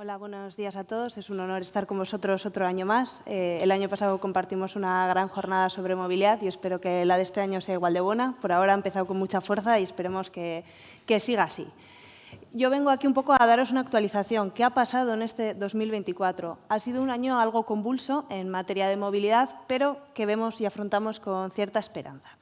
Hola, buenos días a todos. Es un honor estar con vosotros otro año más. El año pasado compartimos una gran jornada sobre movilidad y espero que la de este año sea igual de buena. Por ahora ha empezado con mucha fuerza y esperemos que siga así. Yo vengo aquí un poco a daros una actualización. ¿Qué ha pasado en este 2024? Ha sido un año algo convulso en materia de movilidad, pero que vemos y afrontamos con cierta esperanza.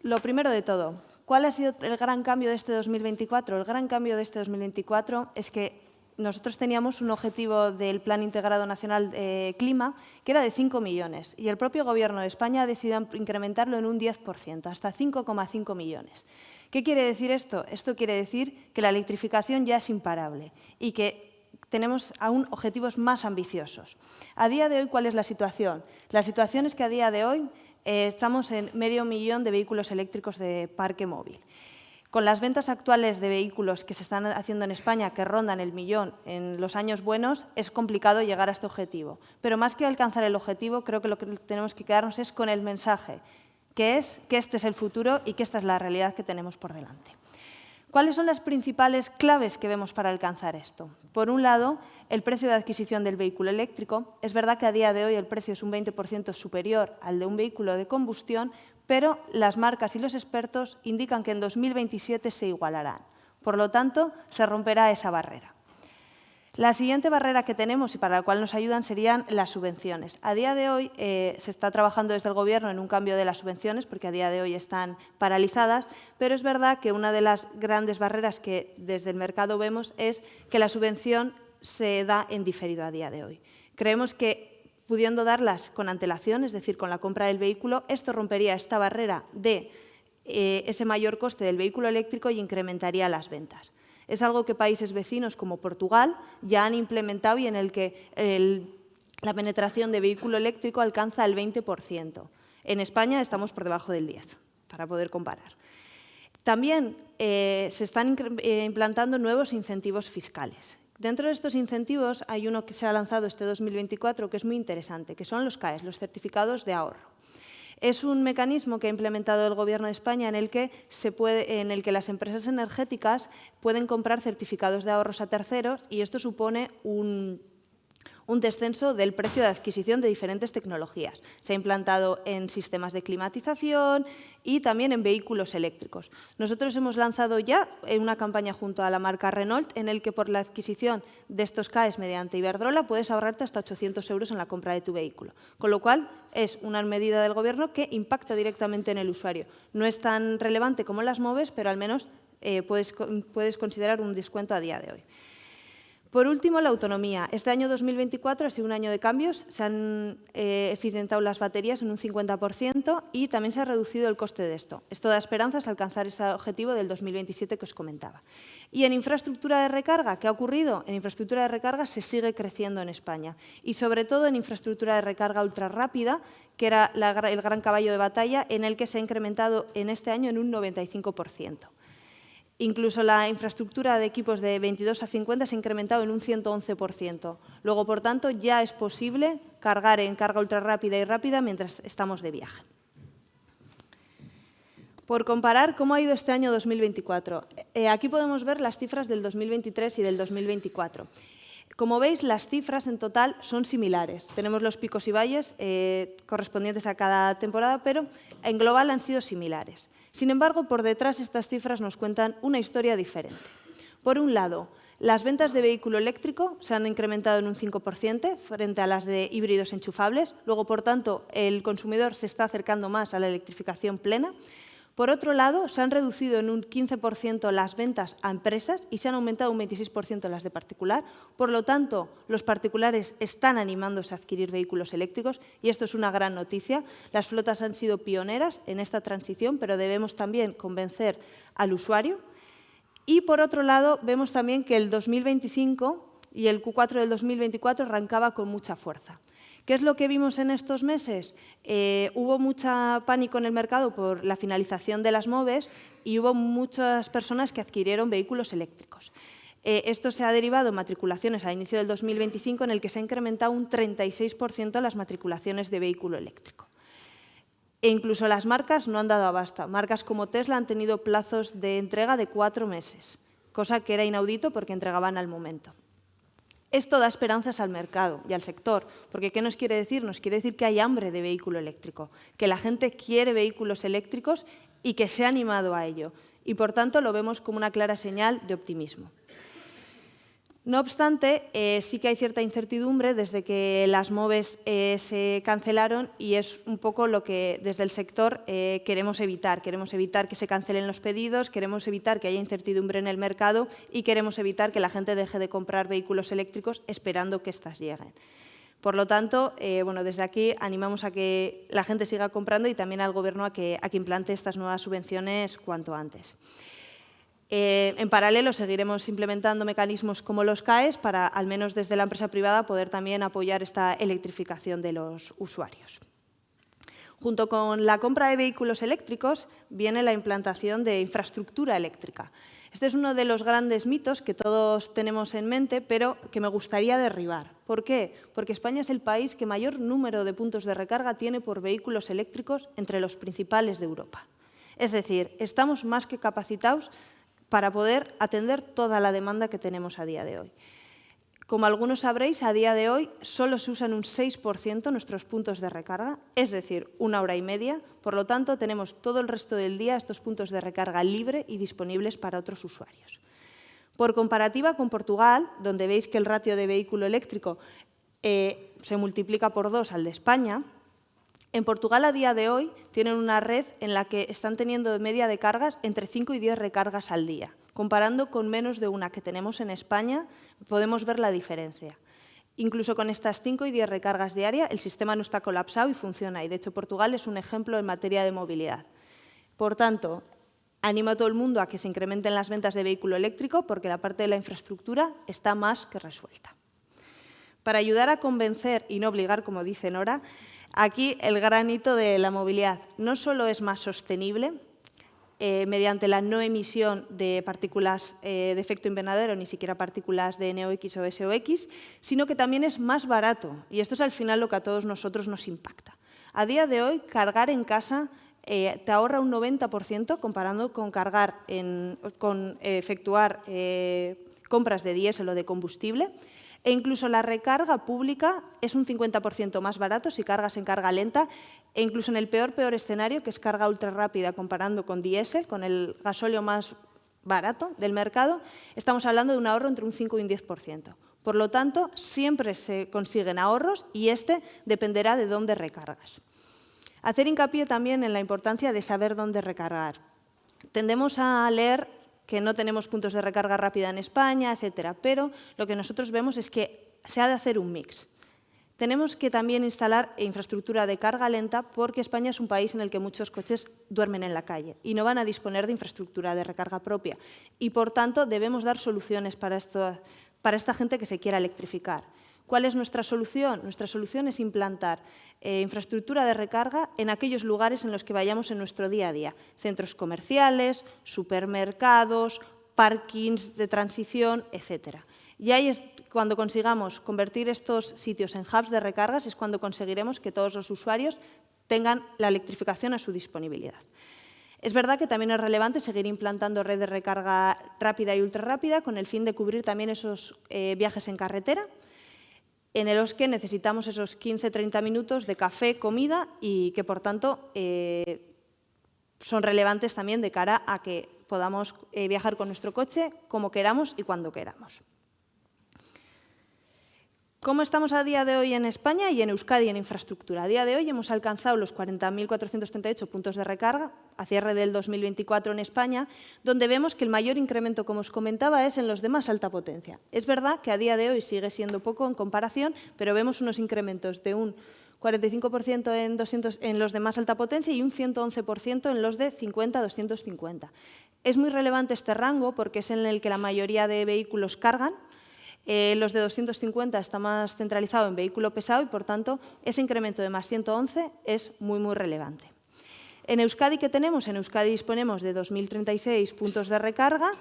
Lo primero de todo, ¿cuál ha sido el gran cambio de este 2024? El gran cambio de este 2024 es que nosotros teníamos un objetivo del Plan Integrado Nacional de Clima que era de 5 millones y el propio Gobierno de España ha decidido incrementarlo en un 10%, hasta 5,5 millones. ¿Qué quiere decir esto? Esto quiere decir que la electrificación ya es imparable y que tenemos aún objetivos más ambiciosos. A día de hoy, ¿cuál es la situación? La situación es que a día de hoy estamos en 500.000 de vehículos eléctricos de parque móvil. Con las ventas actuales de vehículos que se están haciendo en España, que rondan el 1.000.000 en los años buenos, es complicado llegar a este objetivo. Pero más que alcanzar el objetivo, creo que lo que tenemos que quedarnos es con el mensaje, que es que este es el futuro y que esta es la realidad que tenemos por delante. ¿Cuáles son las principales claves que vemos para alcanzar esto? Por un lado, el precio de adquisición del vehículo eléctrico. Es verdad que a día de hoy el precio es un 20% superior al de un vehículo de combustión, pero las marcas y los expertos indican que en 2027 se igualarán. Por lo tanto, se romperá esa barrera. La siguiente barrera que tenemos y para la cual nos ayudan serían las subvenciones. A día de hoy se está trabajando desde el Gobierno en un cambio de las subvenciones porque a día de hoy están paralizadas, pero es verdad que una de las grandes barreras que desde el mercado vemos es que la subvención se da en diferido a día de hoy. Creemos que pudiendo darlas con antelación, es decir, con la compra del vehículo, esto rompería esta barrera de ese mayor coste del vehículo eléctrico y incrementaría las ventas. Es algo que países vecinos como Portugal ya han implementado y en el que la penetración de vehículo eléctrico alcanza el 20%. En España estamos por debajo del 10%, para poder comparar. También se están implantando nuevos incentivos fiscales. Dentro de estos incentivos hay uno que se ha lanzado este 2024 que es muy interesante, que son los CAEs, los certificados de ahorro. Es un mecanismo que ha implementado el Gobierno de España en el que las empresas energéticas pueden comprar certificados de ahorros a terceros y esto supone un descenso del precio de adquisición de diferentes tecnologías. Se ha implantado en sistemas de climatización y también en vehículos eléctricos. Nosotros hemos lanzado ya una campaña junto a la marca Renault en el que por la adquisición de estos CAEs mediante Iberdrola puedes ahorrarte hasta 800 euros en la compra de tu vehículo. Con lo cual, es una medida del Gobierno que impacta directamente en el usuario. No es tan relevante como las MOVES, pero al menos puedes considerar un descuento a día de hoy. Por último, la autonomía. Este año 2024 ha sido un año de cambios. Se han eficientado las baterías en un 50% y también se ha reducido el coste de esto. Esto da esperanzas a alcanzar ese objetivo del 2027 que os comentaba. Y en infraestructura de recarga, ¿qué ha ocurrido? En infraestructura de recarga se sigue creciendo en España y sobre todo en infraestructura de recarga ultrarrápida, que era el gran caballo de batalla en el que se ha incrementado en este año en un 95%. Incluso la infraestructura de equipos de 22 a 50 se ha incrementado en un 111%. Luego, por tanto, ya es posible cargar en carga ultrarrápida y rápida mientras estamos de viaje. Por comparar cómo ha ido este año 2024, aquí podemos ver las cifras del 2023 y del 2024. Como veis, las cifras en total son similares. Tenemos los picos y valles correspondientes a cada temporada, pero en global han sido similares. Sin embargo, por detrás estas cifras nos cuentan una historia diferente. Por un lado, las ventas de vehículo eléctrico se han incrementado en un 5% frente a las de híbridos enchufables. Luego, por tanto, el consumidor se está acercando más a la electrificación plena. Por otro lado, se han reducido en un 15% las ventas a empresas y se han aumentado un 26% las de particular. Por lo tanto, los particulares están animándose a adquirir vehículos eléctricos y esto es una gran noticia. Las flotas han sido pioneras en esta transición, pero debemos también convencer al usuario. Y, por otro lado, vemos también que el 2025 y el Q4 del 2024 arrancaba con mucha fuerza. ¿Qué es lo que vimos en estos meses? Hubo mucho pánico en el mercado por la finalización de las MOVES y hubo muchas personas que adquirieron vehículos eléctricos. Esto se ha derivado en matriculaciones a inicio del 2025 en el que se ha incrementado un 36% las matriculaciones de vehículo eléctrico. E incluso las marcas no han dado abasto. Marcas como Tesla han tenido plazos de entrega de 4 meses, cosa que era inaudito porque entregaban al momento. Esto da esperanzas al mercado y al sector, porque ¿qué nos quiere decir? Nos quiere decir que hay hambre de vehículo eléctrico, que la gente quiere vehículos eléctricos y que se ha animado a ello. Y, por tanto, lo vemos como una clara señal de optimismo. No obstante, sí que hay cierta incertidumbre desde que las MOVES se cancelaron y es un poco lo que desde el sector queremos evitar. Queremos evitar que se cancelen los pedidos, queremos evitar que haya incertidumbre en el mercado y queremos evitar que la gente deje de comprar vehículos eléctricos esperando que éstas lleguen. Por lo tanto, desde aquí animamos a que la gente siga comprando y también al Gobierno a que implante estas nuevas subvenciones cuanto antes. En paralelo, seguiremos implementando mecanismos como los CAEs para, al menos desde la empresa privada, poder también apoyar esta electrificación de los usuarios. Junto con la compra de vehículos eléctricos viene la implantación de infraestructura eléctrica. Este es uno de los grandes mitos que todos tenemos en mente, pero que me gustaría derribar. ¿Por qué? Porque España es el país que mayor número de puntos de recarga tiene por vehículos eléctricos entre los principales de Europa. Es decir, estamos más que capacitados para poder atender toda la demanda que tenemos a día de hoy. Como algunos sabréis, a día de hoy solo se usan un 6% nuestros puntos de recarga, es decir, 1 hora y media. Por lo tanto, tenemos todo el resto del día estos puntos de recarga libre y disponibles para otros usuarios. Por comparativa con Portugal, donde veis que el ratio de vehículo eléctrico se multiplica por 2 al de España, en Portugal, a día de hoy, tienen una red en la que están teniendo de media de cargas entre 5 y 10 recargas al día. Comparando con menos de una que tenemos en España, podemos ver la diferencia. Incluso con estas 5 y 10 recargas diarias, el sistema no está colapsado y funciona. Y, de hecho, Portugal es un ejemplo en materia de movilidad. Por tanto, animo a todo el mundo a que se incrementen las ventas de vehículo eléctrico porque la parte de la infraestructura está más que resuelta. Para ayudar a convencer y no obligar, como dice Nora, aquí el gran hito de la movilidad no solo es más sostenible mediante la no emisión de partículas de efecto invernadero, ni siquiera partículas de NOx o SOx, sino que también es más barato. Y esto es al final lo que a todos nosotros nos impacta. A día de hoy, cargar en casa te ahorra un 90% comparando con efectuar compras de diésel o de combustible. E incluso la recarga pública es un 50% más barato si cargas en carga lenta e incluso en el peor escenario, que es carga ultra rápida comparando con diésel, con el gasóleo más barato del mercado, estamos hablando de un ahorro entre un 5 y un 10%. Por lo tanto, siempre se consiguen ahorros y este dependerá de dónde recargas. Hacer hincapié también en la importancia de saber dónde recargar. Tendemos a leer que no tenemos puntos de recarga rápida en España, etcétera, pero lo que nosotros vemos es que se ha de hacer un mix. Tenemos que también instalar infraestructura de carga lenta porque España es un país en el que muchos coches duermen en la calle y no van a disponer de infraestructura de recarga propia y, por tanto, debemos dar soluciones para esta gente que se quiera electrificar. ¿Cuál es nuestra solución? Nuestra solución es implantar infraestructura de recarga en aquellos lugares en los que vayamos en nuestro día a día. Centros comerciales, supermercados, parkings de transición, etcétera. Y ahí es cuando consigamos convertir estos sitios en hubs de recargas, es cuando conseguiremos que todos los usuarios tengan la electrificación a su disponibilidad. Es verdad que también es relevante seguir implantando red de recarga rápida y ultrarrápida con el fin de cubrir también esos viajes en carretera, en los que necesitamos esos 15-30 minutos de café, comida y que, por tanto, son relevantes también de cara a que podamos viajar con nuestro coche como queramos y cuando queramos. ¿Cómo estamos a día de hoy en España y en Euskadi en infraestructura? A día de hoy hemos alcanzado los 40.438 puntos de recarga a cierre del 2024 en España, donde vemos que el mayor incremento, como os comentaba, es en los de más alta potencia. Es verdad que a día de hoy sigue siendo poco en comparación, pero vemos unos incrementos de un 45% en los de más alta potencia y un 111% en los de 50 a 250. Es muy relevante este rango porque es en el que la mayoría de vehículos cargan. Los de 250 está más centralizado en vehículo pesado y, por tanto, ese incremento de más 111 es muy, muy relevante. En Euskadi, ¿qué tenemos? En Euskadi disponemos de 2.036 puntos de recarga,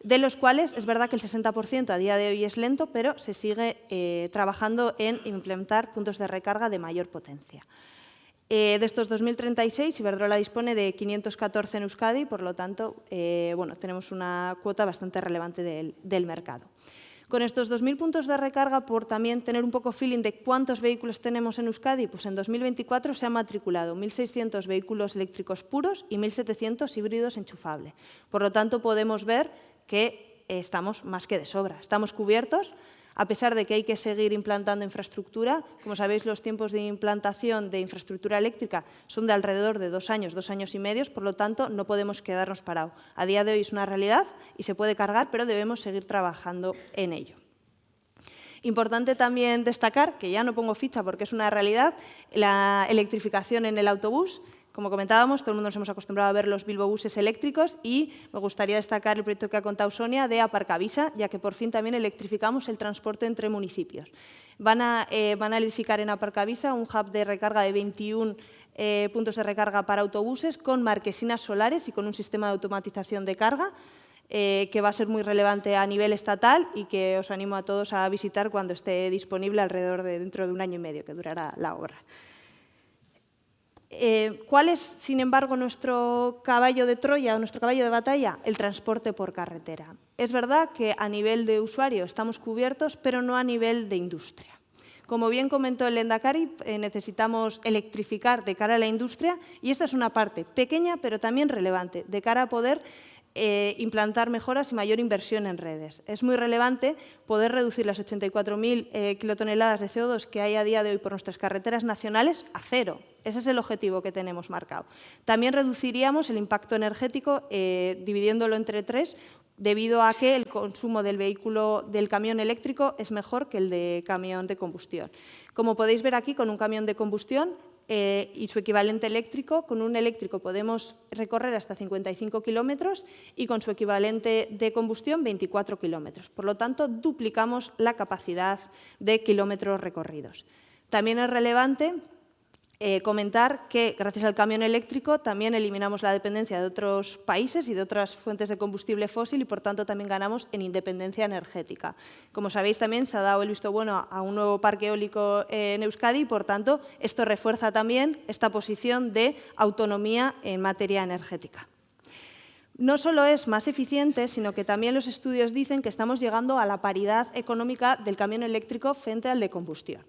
de los cuales es verdad que el 60% a día de hoy es lento, pero se sigue trabajando en implementar puntos de recarga de mayor potencia. De estos 2.036, Iberdrola dispone de 514 en Euskadi, por lo tanto, tenemos una cuota bastante relevante del mercado. Con estos 2.000 puntos de recarga, por también tener un poco feeling de cuántos vehículos tenemos en Euskadi, pues en 2024 se han matriculado 1.600 vehículos eléctricos puros y 1.700 híbridos enchufables. Por lo tanto, podemos ver que estamos más que de sobra, estamos cubiertos. A pesar de que hay que seguir implantando infraestructura, como sabéis, los tiempos de implantación de infraestructura eléctrica son de alrededor de 2 años, 2 años y medio, por lo tanto, no podemos quedarnos parados. A día de hoy es una realidad y se puede cargar, pero debemos seguir trabajando en ello. Importante también destacar, que ya no pongo ficha porque es una realidad, la electrificación en el autobús. Como comentábamos, todo el mundo nos hemos acostumbrado a ver los Bilbobuses eléctricos y me gustaría destacar el proyecto que ha contado Sonia de Aparcavisa, ya que por fin también electrificamos el transporte entre municipios. Van a edificar en Aparcavisa un hub de recarga de 21 puntos de recarga para autobuses con marquesinas solares y con un sistema de automatización de carga que va a ser muy relevante a nivel estatal y que os animo a todos a visitar cuando esté disponible alrededor de dentro de 1 año y medio, que durará la obra. ¿Cuál es, sin embargo, nuestro caballo de Troya o nuestro caballo de batalla? El transporte por carretera. Es verdad que a nivel de usuario estamos cubiertos, pero no a nivel de industria. Como bien comentó el Lehendakari, necesitamos electrificar de cara a la industria y esta es una parte pequeña, pero también relevante, de cara a poder implantar mejoras y mayor inversión en redes. Es muy relevante poder reducir las 84.000 kilotoneladas de CO2 que hay a día de hoy por nuestras carreteras nacionales a 0. Ese es el objetivo que tenemos marcado. También reduciríamos el impacto energético dividiéndolo entre 3, debido a que el consumo del camión eléctrico es mejor que el de camión de combustión. Como podéis ver aquí, con un camión de combustión y su equivalente eléctrico, con un eléctrico podemos recorrer hasta 55 kilómetros y con su equivalente de combustión 24 kilómetros. Por lo tanto, duplicamos la capacidad de kilómetros recorridos. También es relevante comentar que, gracias al camión eléctrico, también eliminamos la dependencia de otros países y de otras fuentes de combustible fósil y, por tanto, también ganamos en independencia energética. Como sabéis, también se ha dado el visto bueno a un nuevo parque eólico en Euskadi y, por tanto, esto refuerza también esta posición de autonomía en materia energética. No solo es más eficiente, sino que también los estudios dicen que estamos llegando a la paridad económica del camión eléctrico frente al de combustión.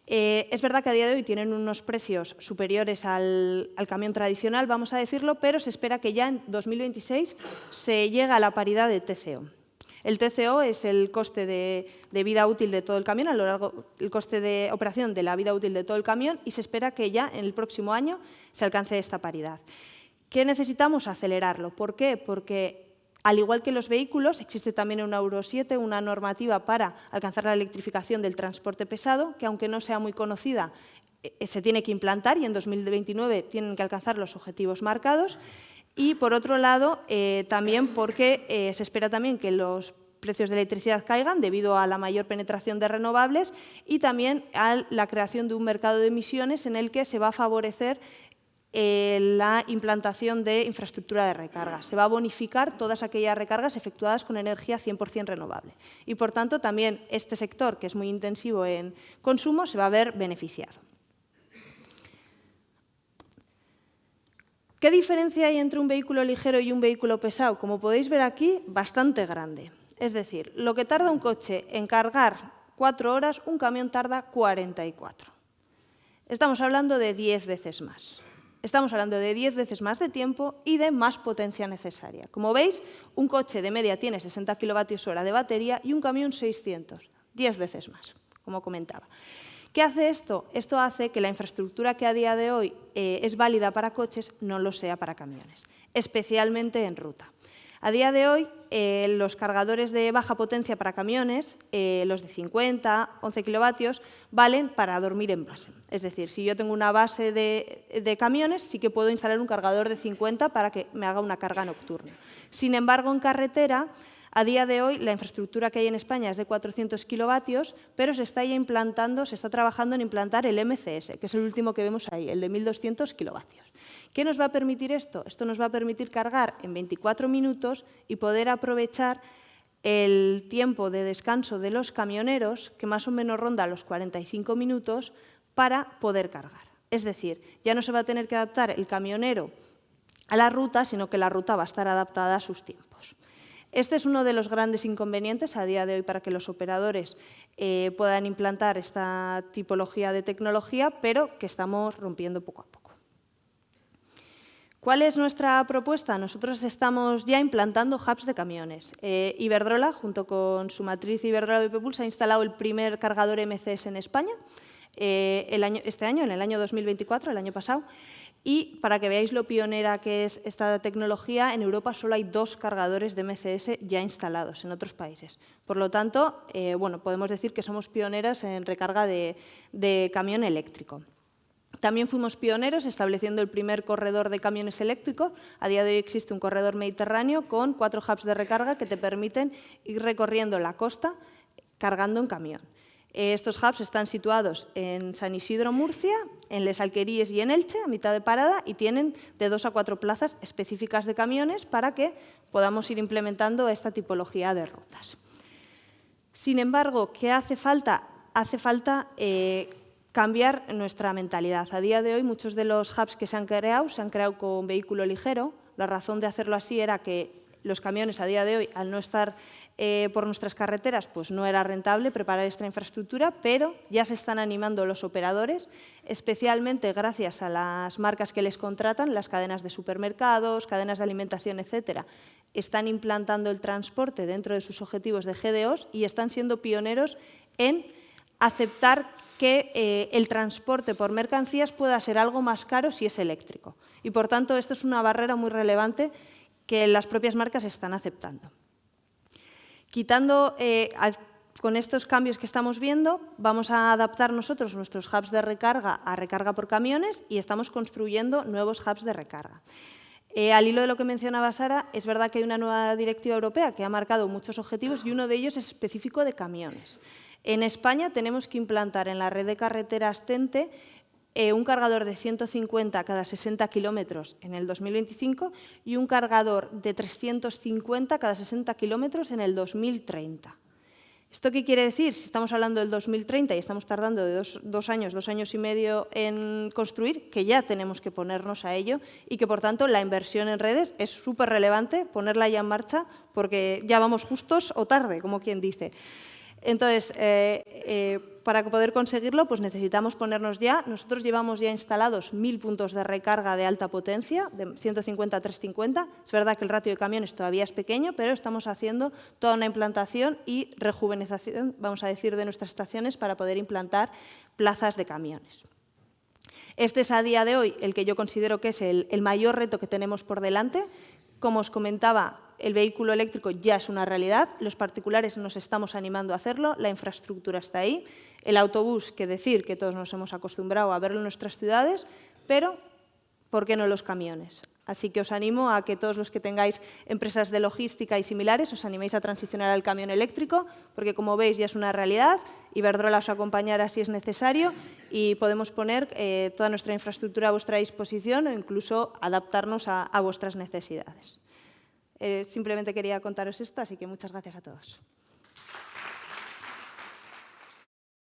Es verdad que a día de hoy tienen unos precios superiores al camión tradicional, vamos a decirlo, pero se espera que ya en 2026 se llegue a la paridad de TCO. El TCO es el coste de vida útil de todo el camión, el coste de operación de la vida útil de todo el camión, y se espera que ya en el próximo año se alcance esta paridad. ¿Qué necesitamos? Acelerarlo. ¿Por qué? Porque al igual que los vehículos, existe también en Euro 7 una normativa para alcanzar la electrificación del transporte pesado, que aunque no sea muy conocida, se tiene que implantar y en 2029 tienen que alcanzar los objetivos marcados. Y, por otro lado, también porque se espera también que los precios de electricidad caigan debido a la mayor penetración de renovables y también a la creación de un mercado de emisiones en el que se va a favorecer la implantación de infraestructura de recarga. Se va a bonificar todas aquellas recargas efectuadas con energía 100% renovable. Y, por tanto, también este sector, que es muy intensivo en consumo, se va a ver beneficiado. ¿Qué diferencia hay entre un vehículo ligero y un vehículo pesado? Como podéis ver aquí, bastante grande. Es decir, lo que tarda un coche en cargar 4 horas, un camión tarda 44. Estamos hablando de 10 veces más. Estamos hablando de 10 veces más de tiempo y de más potencia necesaria. Como veis, un coche de media tiene 60 kWh de batería y un camión 600, 10 veces más, como comentaba. ¿Qué hace esto? Esto hace que la infraestructura que a día de hoy es válida para coches no lo sea para camiones, especialmente en ruta. A día de hoy, los cargadores de baja potencia para camiones, los de 50, 11 kilovatios, valen para dormir en base. Es decir, si yo tengo una base de camiones, sí que puedo instalar un cargador de 50 para que me haga una carga nocturna. Sin embargo, en carretera, a día de hoy, la infraestructura que hay en España es de 400 kilovatios, pero se está trabajando en implantar el MCS, que es el último que vemos ahí, el de 1.200 kilovatios. ¿Qué nos va a permitir esto? Esto nos va a permitir cargar en 24 minutos y poder aprovechar el tiempo de descanso de los camioneros, que más o menos ronda los 45 minutos, para poder cargar. Es decir, ya no se va a tener que adaptar el camionero a la ruta, sino que la ruta va a estar adaptada a sus tiempos. Este es uno de los grandes inconvenientes a día de hoy para que los operadores puedan implantar esta tipología de tecnología, pero que estamos rompiendo poco a poco. ¿Cuál es nuestra propuesta? Nosotros estamos ya implantando hubs de camiones. Iberdrola, junto con su matriz Iberdrola BP Pulse, ha instalado el primer cargador MCS en España este año, en el año 2024, el año pasado. Y para que veáis lo pionera que es esta tecnología, en Europa solo hay 2 cargadores de MCS ya instalados en otros países. Por lo tanto, podemos decir que somos pioneras en recarga de camión eléctrico. También fuimos pioneros estableciendo el primer corredor de camiones eléctricos. A día de hoy existe un corredor mediterráneo con 4 hubs de recarga que te permiten ir recorriendo la costa cargando en camión. Estos hubs están situados en San Isidro, Murcia, en Les Alqueríes y en Elche, a mitad de parada, y tienen de 2 a 4 plazas específicas de camiones para que podamos ir implementando esta tipología de rutas. Sin embargo, ¿qué hace falta? Hace falta cambiar nuestra mentalidad. A día de hoy, muchos de los hubs que se han creado con vehículo ligero. La razón de hacerlo así era que los camiones a día de hoy, al no estar por nuestras carreteras, pues no era rentable preparar esta infraestructura, pero ya se están animando los operadores, especialmente gracias a las marcas que les contratan, las cadenas de supermercados, cadenas de alimentación, etcétera, están implantando el transporte dentro de sus objetivos de GDOs y están siendo pioneros en aceptar que el transporte por mercancías pueda ser algo más caro si es eléctrico. Y, por tanto, esto es una barrera muy relevante que las propias marcas están aceptando. Con estos cambios que estamos viendo, vamos a adaptar nosotros nuestros hubs de recarga a recarga por camiones y estamos construyendo nuevos hubs de recarga. Al hilo de lo que mencionaba Sara, es verdad que hay una nueva directiva europea que ha marcado muchos objetivos y uno de ellos es específico de camiones. En España tenemos que implantar en la red de carreteras TEN-T un cargador de 150 cada 60 kilómetros en el 2025 y un cargador de 350 cada 60 kilómetros en el 2030. ¿Esto qué quiere decir? Si estamos hablando del 2030 y estamos tardando de dos años y medio en construir, que ya tenemos que ponernos a ello y que, por tanto, la inversión en redes es súper relevante ponerla ya en marcha porque ya vamos justos o tarde, como quien dice. Entonces, para poder conseguirlo, pues necesitamos ponernos ya. Nosotros llevamos ya instalados 1000 puntos de recarga de alta potencia, de 150 a 350. Es verdad que el ratio de camiones todavía es pequeño, pero estamos haciendo toda una implantación y rejuvenización, vamos a decir, de nuestras estaciones para poder implantar plazas de camiones. Este es a día de hoy el que yo considero que es el mayor reto que tenemos por delante. Como os comentaba, el vehículo eléctrico ya es una realidad, los particulares nos estamos animando a hacerlo, la infraestructura está ahí, el autobús, que decir que todos nos hemos acostumbrado a verlo en nuestras ciudades, pero ¿por qué no los camiones? Así que os animo a que todos los que tengáis empresas de logística y similares os animéis a transicionar al camión eléctrico, porque como veis ya es una realidad, Iberdrola os acompañará si es necesario y podemos poner toda nuestra infraestructura a vuestra disposición o incluso adaptarnos a vuestras necesidades. Simplemente quería contaros esto, así que muchas gracias a todos.